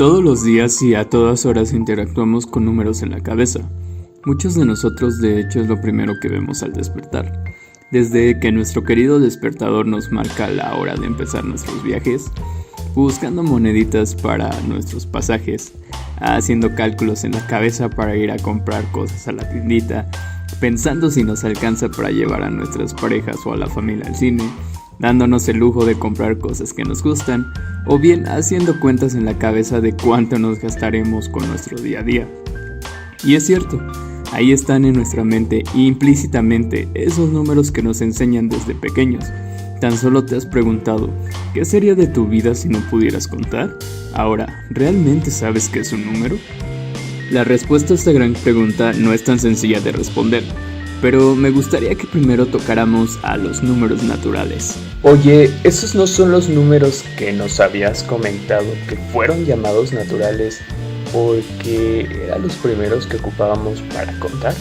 Todos los días y a todas horas interactuamos con números en la cabeza. Muchos de nosotros, de hecho, es lo primero que vemos al despertar. Desde que nuestro querido despertador nos marca la hora de empezar nuestros viajes, buscando moneditas para nuestros pasajes, haciendo cálculos en la cabeza para ir a comprar cosas a la tiendita, pensando si nos alcanza para llevar a nuestras parejas o a la familia al cine, dándonos el lujo de comprar cosas que nos gustan, o bien haciendo cuentas en la cabeza de cuánto nos gastaremos con nuestro día a día. Y es cierto, ahí están en nuestra mente implícitamente esos números que nos enseñan desde pequeños. ¿Tan solo te has preguntado qué sería de tu vida si no pudieras contar? Ahora, ¿realmente sabes qué es un número? La respuesta a esta gran pregunta no es tan sencilla de responder, pero me gustaría que primero tocáramos a los números naturales. Oye, ¿esos no son los números que nos habías comentado que fueron llamados naturales porque eran los primeros que ocupábamos para contar?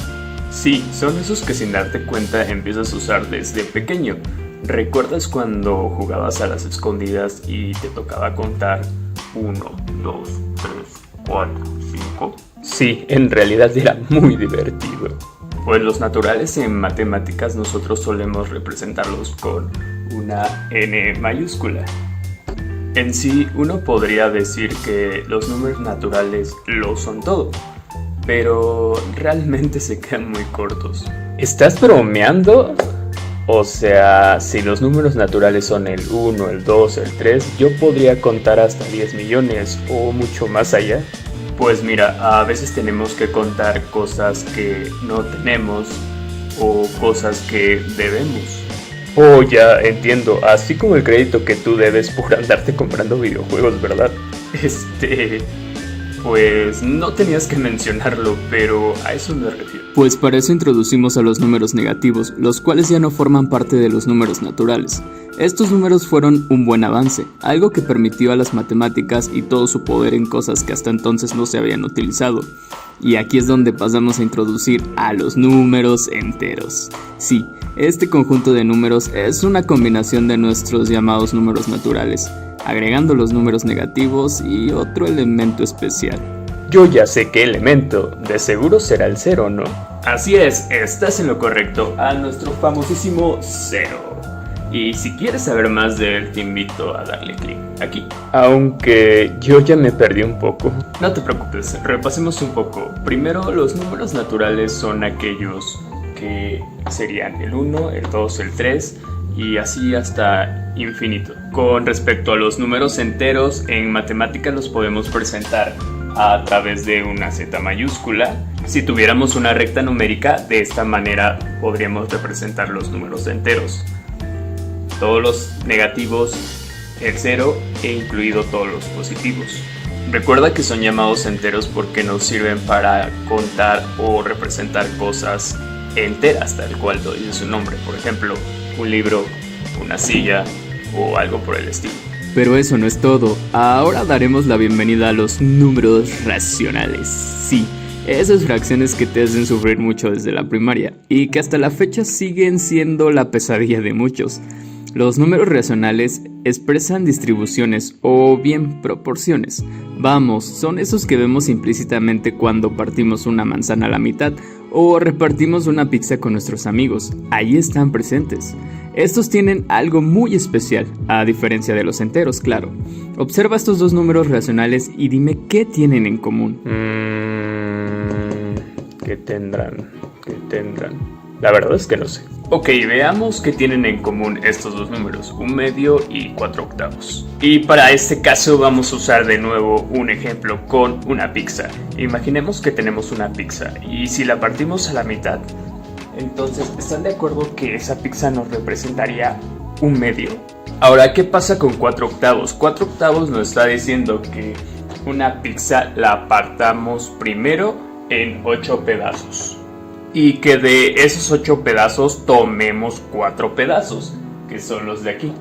Sí, son esos que sin darte cuenta empiezas a usar desde pequeño. ¿Recuerdas cuando jugabas a las escondidas y te tocaba contar 1, 2, 3, 4, 5? Sí, en realidad era muy divertido. Pues los naturales en matemáticas nosotros solemos representarlos con una N mayúscula. En sí, uno podría decir que los números naturales lo son todo, pero realmente se quedan muy cortos. ¿Estás bromeando? O sea, si los números naturales son el 1, el 2, el 3, yo podría contar hasta 10 millones o mucho más allá. Pues mira, a veces tenemos que contar cosas que no tenemos o cosas que debemos. Oh, ya entiendo, así como el crédito que tú debes por andarte comprando videojuegos, ¿verdad? Pues no tenías que mencionarlo, pero a eso me refiero. Pues para eso introducimos a los números negativos, los cuales ya no forman parte de los números naturales. Estos números fueron un buen avance, algo que permitió a las matemáticas y todo su poder en cosas que hasta entonces no se habían utilizado. Y aquí es donde pasamos a introducir a los números enteros. Sí, este conjunto de números es una combinación de nuestros llamados números naturales, agregando los números negativos y otro elemento especial. Yo ya sé qué elemento, de seguro será el 0, ¿no? Así es, estás en lo correcto, a nuestro famosísimo 0. Y si quieres saber más de él, te invito a darle clic aquí. Aunque yo ya me perdí un poco. No te preocupes, repasemos un poco. Primero, los números naturales son aquellos que serían el 1, el 2, el 3 y así hasta infinito. Con respecto a los números enteros, en matemáticas los podemos presentar a través de una Z mayúscula. Si tuviéramos una recta numérica, de esta manera podríamos representar los números enteros. Todos los negativos, el 0 e incluido todos los positivos. Recuerda que son llamados enteros porque nos sirven para contar o representar cosas enteras, tal cual lo dice su nombre. Por ejemplo, un libro, una silla o algo por el estilo. Pero eso no es todo, ahora daremos la bienvenida a los números racionales. Sí, esas fracciones que te hacen sufrir mucho desde la primaria y que hasta la fecha siguen siendo la pesadilla de muchos. Los números racionales expresan distribuciones o bien proporciones. Vamos, son esos que vemos implícitamente cuando partimos una manzana a la mitad o repartimos una pizza con nuestros amigos. Ahí están presentes. Estos tienen algo muy especial, a diferencia de los enteros, claro. Observa estos dos números racionales y dime qué tienen en común. ¿Qué tendrán? La verdad es que no sé. Ok, veamos qué tienen en común estos dos números, 1/2 y 4/8. Y para este caso vamos a usar de nuevo un ejemplo con una pizza. Imaginemos que tenemos una pizza y si la partimos a la mitad, entonces ¿están de acuerdo que esa pizza nos representaría 1/2? Ahora, ¿qué pasa con 4/8? 4/8 nos está diciendo que una pizza la partamos primero en 8 pedazos. Y que de esos 8 pedazos tomemos 4 pedazos, que son los de aquí.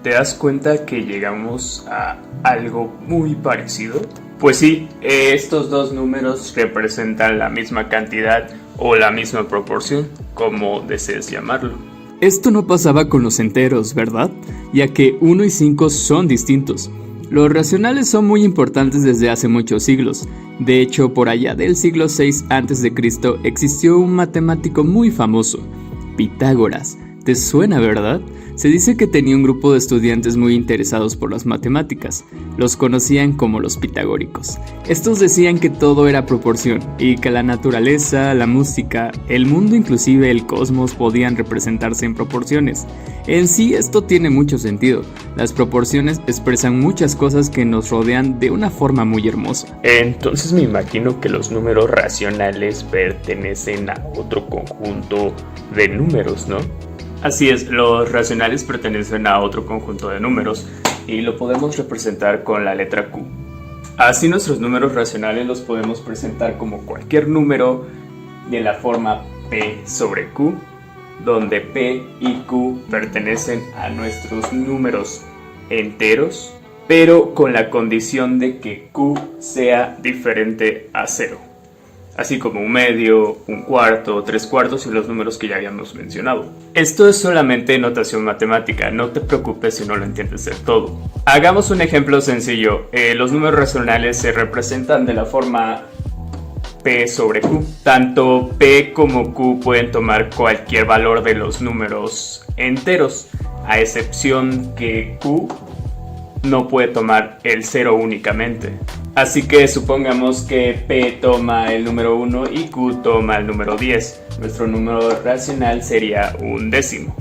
¿Te das cuenta que llegamos a algo muy parecido? Pues sí, estos dos números representan la misma cantidad o la misma proporción, como desees llamarlo. Esto no pasaba con los enteros, ¿verdad? Ya que 1 y 5 son distintos. Los racionales son muy importantes desde hace muchos siglos. De hecho, por allá del siglo VI a.C. existió un matemático muy famoso, Pitágoras. ¿Te suena, verdad? Se dice que tenía un grupo de estudiantes muy interesados por las matemáticas. Los conocían como los pitagóricos. Estos decían que todo era proporción y que la naturaleza, la música, el mundo, inclusive el cosmos, podían representarse en proporciones. En sí, esto tiene mucho sentido. Las proporciones expresan muchas cosas que nos rodean de una forma muy hermosa. Entonces me imagino que los números racionales pertenecen a otro conjunto de números, ¿no? Así es, los racionales pertenecen a otro conjunto de números y lo podemos representar con la letra Q. Así nuestros números racionales los podemos presentar como cualquier número de la forma P sobre Q, donde P y Q pertenecen a nuestros números enteros, pero con la condición de que Q sea diferente a 0. Así como un medio, un cuarto, 3/4 y los números que ya habíamos mencionado. Esto es solamente notación matemática, no te preocupes si no lo entiendes del todo. Hagamos un ejemplo sencillo. Los números racionales se representan de la forma P sobre Q. Tanto P como Q pueden tomar cualquier valor de los números enteros, a excepción que Q no puede tomar el 0 únicamente. Así que supongamos que P toma el número 1 y Q toma el número 10. Nuestro número racional sería un décimo.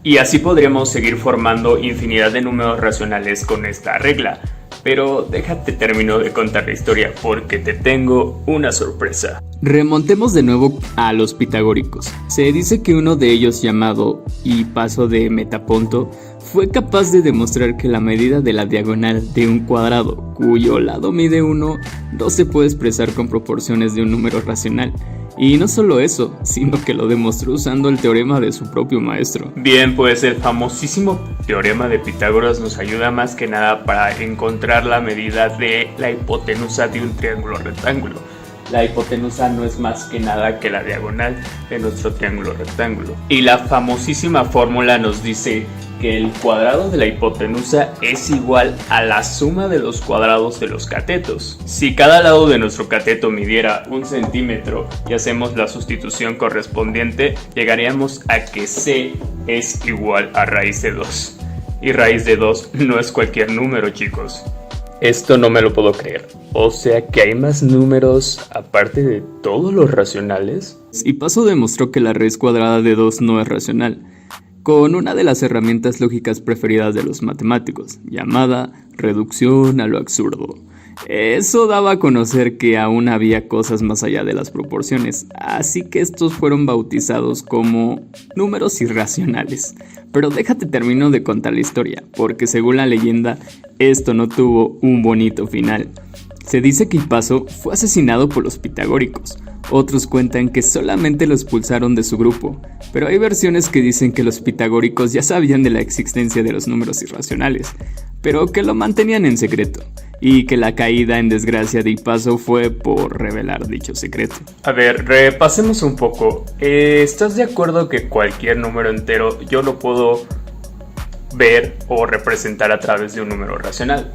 Y así podríamos seguir formando infinidad de números racionales con esta regla. Pero déjate termino de contar la historia porque te tengo una sorpresa. Remontemos de nuevo a los pitagóricos. Se dice que uno de ellos, llamado Hipaso de Metaponto, fue capaz de demostrar que la medida de la diagonal de un cuadrado cuyo lado mide 1 no se puede expresar con proporciones de un número racional. Y no solo eso, sino que lo demostró usando el teorema de su propio maestro. Bien, pues el famosísimo teorema de Pitágoras nos ayuda más que nada para encontrar la medida de la hipotenusa de un triángulo rectángulo. La hipotenusa no es más que nada que la diagonal de nuestro triángulo rectángulo. Y la famosísima fórmula nos dice que el cuadrado de la hipotenusa es igual a la suma de los cuadrados de los catetos. Si cada lado de nuestro cateto midiera 1 centímetro y hacemos la sustitución correspondiente, llegaríamos a que C es igual a raíz de 2. Y raíz de 2 no es cualquier número, chicos. Esto no me lo puedo creer. O sea que hay más números aparte de todos los racionales. Hipaso demostró que la raíz cuadrada de 2 no es racional, con una de las herramientas lógicas preferidas de los matemáticos, llamada reducción a lo absurdo. Eso daba a conocer que aún había cosas más allá de las proporciones, así que estos fueron bautizados como números irracionales. Pero déjate termino de contar la historia, porque según la leyenda, esto no tuvo un bonito final. Se dice que Hipaso fue asesinado por los pitagóricos. Otros cuentan que solamente lo expulsaron de su grupo, pero hay versiones que dicen que los pitagóricos ya sabían de la existencia de los números irracionales, pero que lo mantenían en secreto, y que la caída en desgracia de Hipaso fue por revelar dicho secreto. A ver, repasemos un poco. ¿Estás de acuerdo que cualquier número entero yo lo puedo ver o representar a través de un número racional?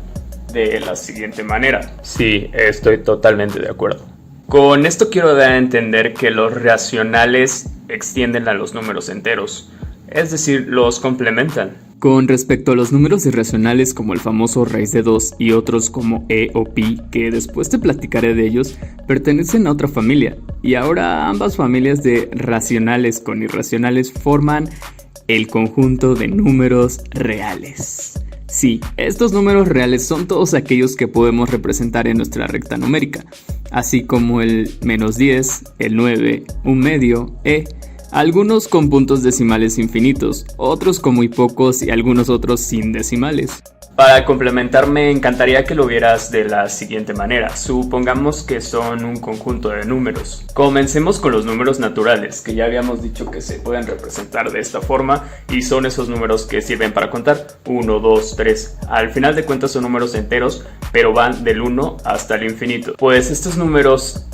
De la siguiente manera. Sí, estoy totalmente de acuerdo. Con esto quiero dar a entender que los racionales extienden a los números enteros, es decir, los complementan. Con respecto a los números irracionales como el famoso raíz de 2 y otros como e o pi, que después te platicaré de ellos, pertenecen a otra familia, y ahora ambas familias de racionales con irracionales forman el conjunto de números reales. Sí, estos números reales son todos aquellos que podemos representar en nuestra recta numérica, así como el -10, el 9, un medio, algunos con puntos decimales infinitos, otros con muy pocos y algunos otros sin decimales. Para complementar, me encantaría que lo vieras de la siguiente manera. Supongamos que son un conjunto de números. Comencemos con los números naturales, que ya habíamos dicho que se pueden representar de esta forma y son esos números que sirven para contar. 1, 2, 3. Al final de cuentas son números enteros, pero van del 1 hasta el infinito. Pues estos números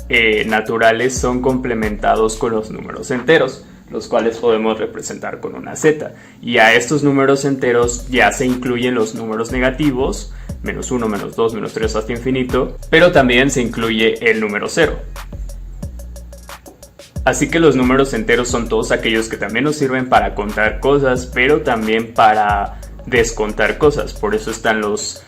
naturales son complementados con los números enteros. los cuales podemos representar con una z. Y a estos números enteros ya se incluyen los números negativos, menos 1, menos 2, menos 3 hasta infinito, pero también se incluye el número 0. Así que los números enteros son todos aquellos que también nos sirven para contar cosas, pero también para descontar cosas. Por eso están los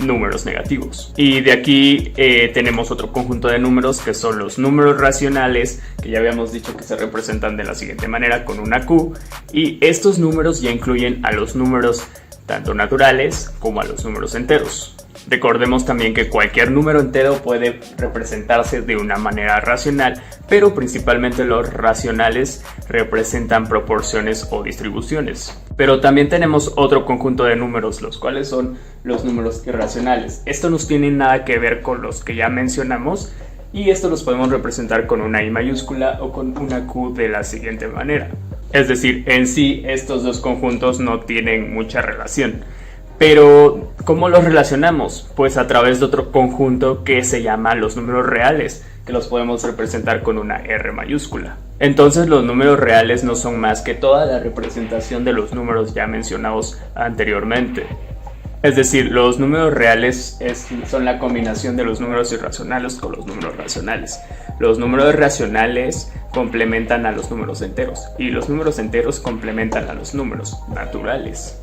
números negativos. Y de aquí tenemos otro conjunto de números que son los números racionales, que ya habíamos dicho que se representan de la siguiente manera con una Q. Y estos números ya incluyen a los números tanto naturales como a los números enteros. Recordemos también que cualquier número entero puede representarse de una manera racional, pero principalmente los racionales representan proporciones o distribuciones. Pero también tenemos otro conjunto de números, los cuales son los números irracionales. Esto no tiene nada que ver con los que ya mencionamos, y esto los podemos representar con una I mayúscula o con una Q de la siguiente manera. Es decir, en sí estos dos conjuntos no tienen mucha relación. Pero, ¿cómo los relacionamos? Pues a través de otro conjunto que se llama los números reales, que los podemos representar con una R mayúscula. Entonces los números reales no son más que toda la representación de los números ya mencionados anteriormente. Es decir, los números reales son la combinación de los números irracionales con los números racionales. Los números racionales complementan a los números enteros y los números enteros complementan a los números naturales.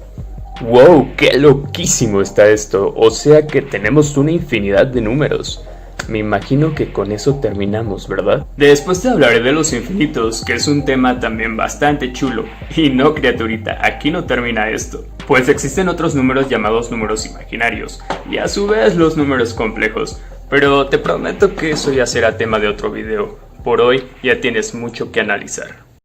¡Wow! ¡Qué loquísimo está esto! O sea que tenemos una infinidad de números. Me imagino que con eso terminamos, ¿verdad? Después te hablaré de los infinitos, que es un tema también bastante chulo. Y no, criaturita, aquí no termina esto. Pues existen otros números llamados números imaginarios, y a su vez los números complejos. Pero te prometo que eso ya será tema de otro video. Por hoy ya tienes mucho que analizar.